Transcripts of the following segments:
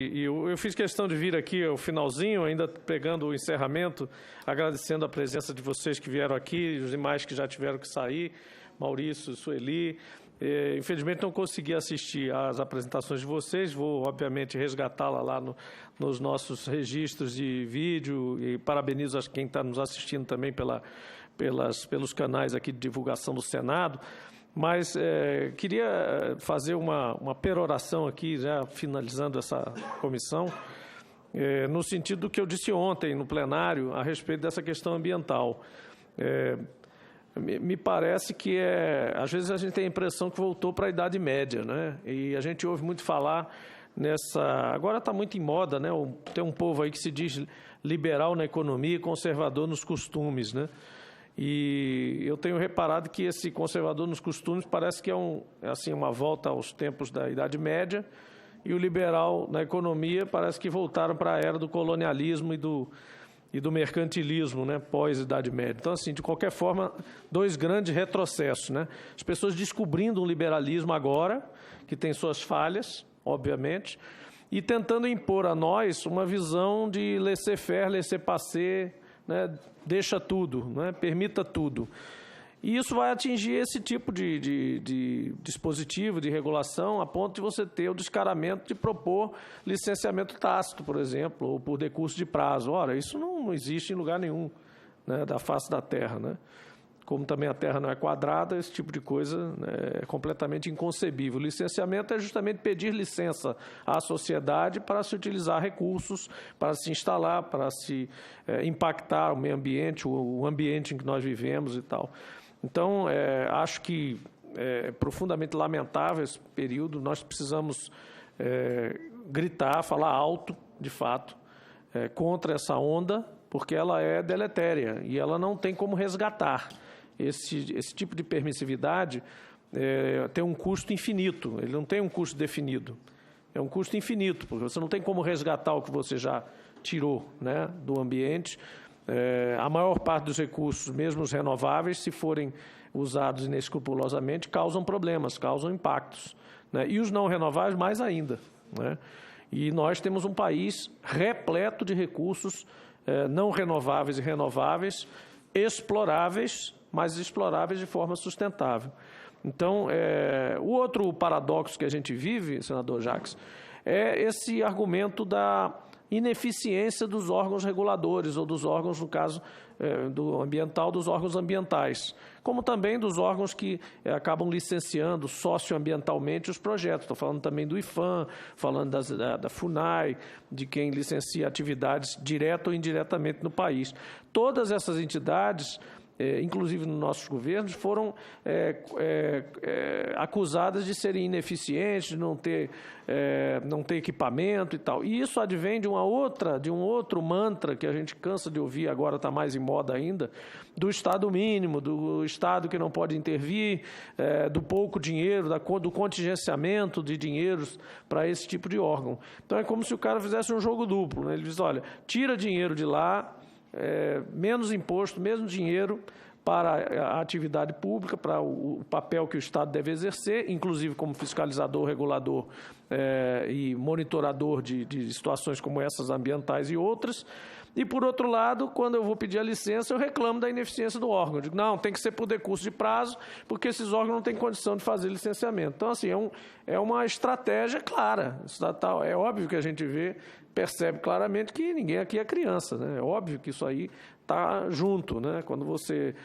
E eu fiz questão de vir aqui ao finalzinho, ainda pegando o encerramento, agradecendo a presença de vocês que vieram aqui, os demais que já tiveram que sair, Maurício, Sueli. Infelizmente não consegui assistir às apresentações de vocês, vou obviamente resgatá-la lá nos nossos registros de vídeo e parabenizo a quem está nos assistindo também pelos canais aqui de divulgação do Senado. Mas queria fazer uma peroração aqui, já finalizando essa comissão, no sentido do que eu disse ontem no plenário a respeito dessa questão ambiental. Me parece que, às vezes, a gente tem a impressão que voltou para a Idade Média, né? E a gente ouve muito falar nessa... Agora está muito em moda, né? Tem um povo aí que se diz liberal na economia e conservador nos costumes, né? E eu tenho reparado que esse conservador nos costumes parece que é uma volta aos tempos da Idade Média, e o liberal na economia parece que voltaram para a era do colonialismo e do mercantilismo, né, pós-Idade Média. Então, assim, de qualquer forma, dois grandes retrocessos, né? As pessoas descobrindo um liberalismo agora, que tem suas falhas, obviamente, e tentando impor a nós uma visão de laissez-faire, laissez-passer, né, deixa tudo, né, permita tudo. E isso vai atingir esse tipo de dispositivo, de regulação, a ponto de você ter o descaramento de propor licenciamento tácito, por exemplo, ou por decurso de prazo. Ora, isso não existe em lugar nenhum, né, da face da Terra, né? Como também a Terra não é quadrada, esse tipo de coisa, né, é completamente inconcebível. O licenciamento é justamente pedir licença à sociedade para se utilizar recursos, para se instalar, para se impactar o meio ambiente, o ambiente em que nós vivemos e tal. Então, acho que é profundamente lamentável esse período. Nós precisamos gritar, falar alto, de fato, contra essa onda, porque ela é deletéria e ela não tem como resgatar. Esse tipo de permissividade tem um custo infinito, ele não tem um custo definido. É um custo infinito, porque você não tem como resgatar o que você já tirou, né, do ambiente. A maior parte dos recursos, mesmo os renováveis, se forem usados inescrupulosamente, causam problemas, causam impactos, né? E os não renováveis mais ainda, né? E nós temos um país repleto de recursos não renováveis e renováveis, exploráveis, mas exploráveis de forma sustentável. Então, o outro paradoxo que a gente vive, senador Jacques, é esse argumento da ineficiência dos órgãos reguladores, ou dos órgãos, no caso do ambiental, dos órgãos ambientais, como também dos órgãos que acabam licenciando socioambientalmente os projetos. Estou falando também do IPHAN, falando da FUNAI, de quem licencia atividades direta ou indiretamente no país. Todas essas entidades, inclusive nos nossos governos, foram acusadas de serem ineficientes, de não ter equipamento e tal. E isso advém de um outro mantra que a gente cansa de ouvir, agora está mais em moda ainda, do Estado mínimo, do Estado que não pode intervir, do pouco dinheiro, do contingenciamento de dinheiros para esse tipo de órgão. Então é como se o cara fizesse um jogo duplo, né? Ele diz, olha, tira dinheiro de lá, menos imposto, menos dinheiro para a atividade pública, para o papel que o Estado deve exercer, inclusive como fiscalizador, regulador e monitorador de situações como essas ambientais e outras. E, por outro lado, quando eu vou pedir a licença, eu reclamo da ineficiência do órgão. Eu digo, não, tem que ser por decurso de prazo, porque esses órgãos não têm condição de fazer licenciamento. Então, assim, é uma estratégia clara. É óbvio que a gente percebe claramente que ninguém aqui é criança, né? É óbvio que isso aí está junto, né? Quando você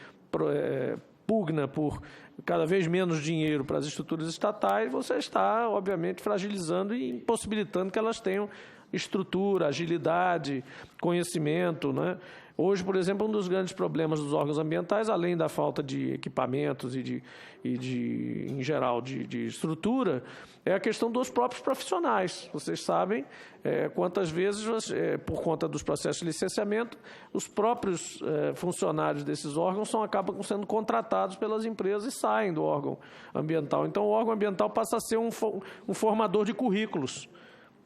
pugna por cada vez menos dinheiro para as estruturas estatais, você está, obviamente, fragilizando e impossibilitando que elas tenham estrutura, agilidade, conhecimento, né? Hoje, por exemplo, um dos grandes problemas dos órgãos ambientais, além da falta de equipamentos em geral, de estrutura, é a questão dos próprios profissionais. Vocês sabem quantas vezes, por conta dos processos de licenciamento, os próprios funcionários desses órgãos acabam sendo contratados pelas empresas e saem do órgão ambiental. Então, o órgão ambiental passa a ser um formador de currículos.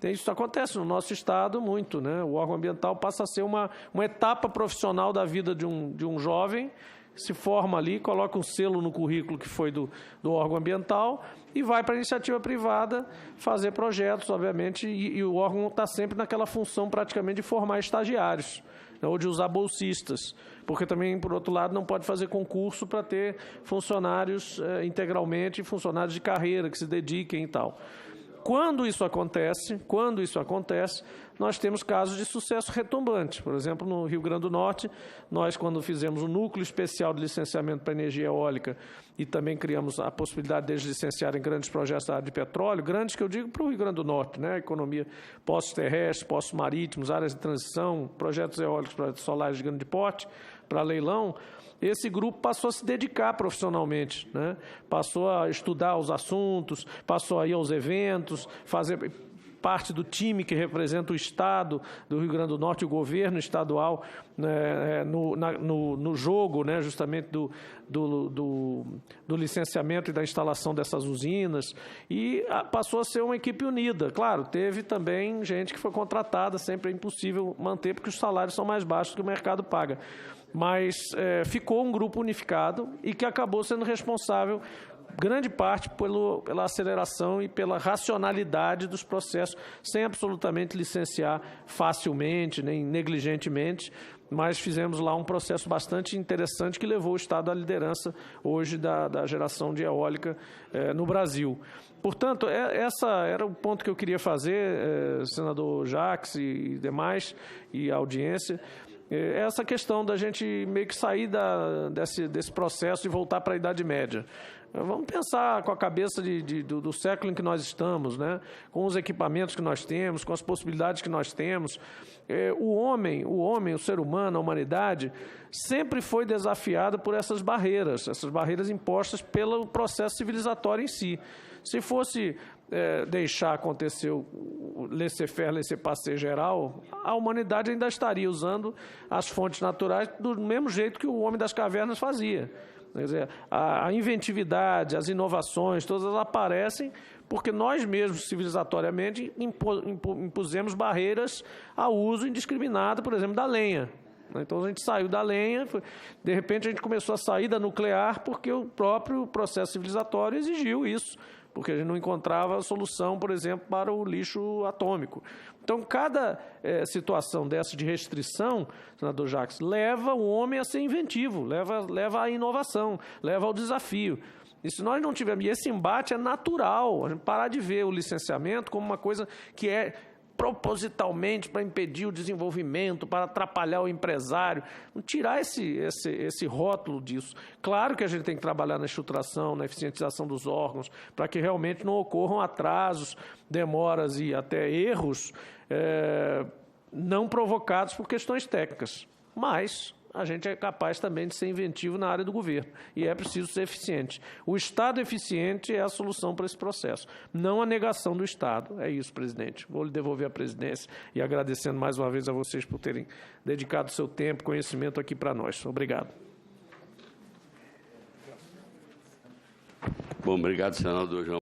Isso acontece no nosso estado muito, né? O órgão ambiental passa a ser uma etapa profissional da vida de um jovem, se forma ali, coloca um selo no currículo que foi do órgão ambiental e vai para a iniciativa privada fazer projetos, obviamente, e o órgão está sempre naquela função praticamente de formar estagiários, né, ou de usar bolsistas, porque também, por outro lado, não pode fazer concurso para ter funcionários integralmente, funcionários de carreira que se dediquem e tal. Quando isso acontece, nós temos casos de sucesso retumbante. Por exemplo, no Rio Grande do Norte, nós, quando fizemos o núcleo especial de licenciamento para energia eólica e também criamos a possibilidade deles licenciarem grandes projetos da área de petróleo, grandes que eu digo para o Rio Grande do Norte, né? Economia, postos terrestres, postos marítimos, áreas de transição, projetos eólicos, projetos solares de grande porte, para leilão, esse grupo passou a se dedicar profissionalmente, né? Passou a estudar os assuntos, passou a ir aos eventos, fazer parte do time que representa o Estado do Rio Grande do Norte, o governo estadual, né, no jogo, né, justamente do licenciamento e da instalação dessas usinas, e passou a ser uma equipe unida. Claro, teve também gente que foi contratada, sempre é impossível manter, porque os salários são mais baixos que o mercado paga. Mas ficou um grupo unificado e que acabou sendo responsável, grande parte, pela aceleração e pela racionalidade dos processos, sem absolutamente licenciar facilmente, nem negligentemente, mas fizemos lá um processo bastante interessante que levou o Estado à liderança hoje da geração de eólica no Brasil. Portanto, esse era o ponto que eu queria fazer, senador Jacques e demais, e a audiência, essa questão da gente meio que sair desse processo e voltar para a Idade Média. Vamos pensar com a cabeça do século em que nós estamos, né? Com os equipamentos que nós temos, com as possibilidades que nós temos. O homem, o ser humano, a humanidade, sempre foi desafiada por essas barreiras impostas pelo processo civilizatório em si. Se fosse deixar acontecer o laissez-faire, laissez-passer geral, a humanidade ainda estaria usando as fontes naturais do mesmo jeito que o homem das cavernas fazia. Quer dizer, a inventividade, as inovações, todas elas aparecem porque nós mesmos, civilizatoriamente, impusemos barreiras ao uso indiscriminado, por exemplo, da lenha. Então, a gente saiu da lenha, de repente a gente começou a sair da nuclear porque o próprio processo civilizatório exigiu isso, porque a gente não encontrava solução, por exemplo, para o lixo atômico. Então, cada situação dessa de restrição, senador Jacques, leva o homem a ser inventivo, leva à inovação, leva ao desafio. E se nós não tivermos... E esse embate é natural, a gente parar de ver o licenciamento como uma coisa que é propositalmente para impedir o desenvolvimento, para atrapalhar o empresário, tirar esse rótulo disso. Claro que a gente tem que trabalhar na estruturação, na eficientização dos órgãos, para que realmente não ocorram atrasos, demoras e até erros não provocados por questões técnicas. Mas a gente é capaz também de ser inventivo na área do governo e é preciso ser eficiente. O Estado eficiente é a solução para esse processo, não a negação do Estado. É isso, presidente. Vou lhe devolver a presidência e agradecendo mais uma vez a vocês por terem dedicado seu tempo e conhecimento aqui para nós. Obrigado. Bom, obrigado, senador João.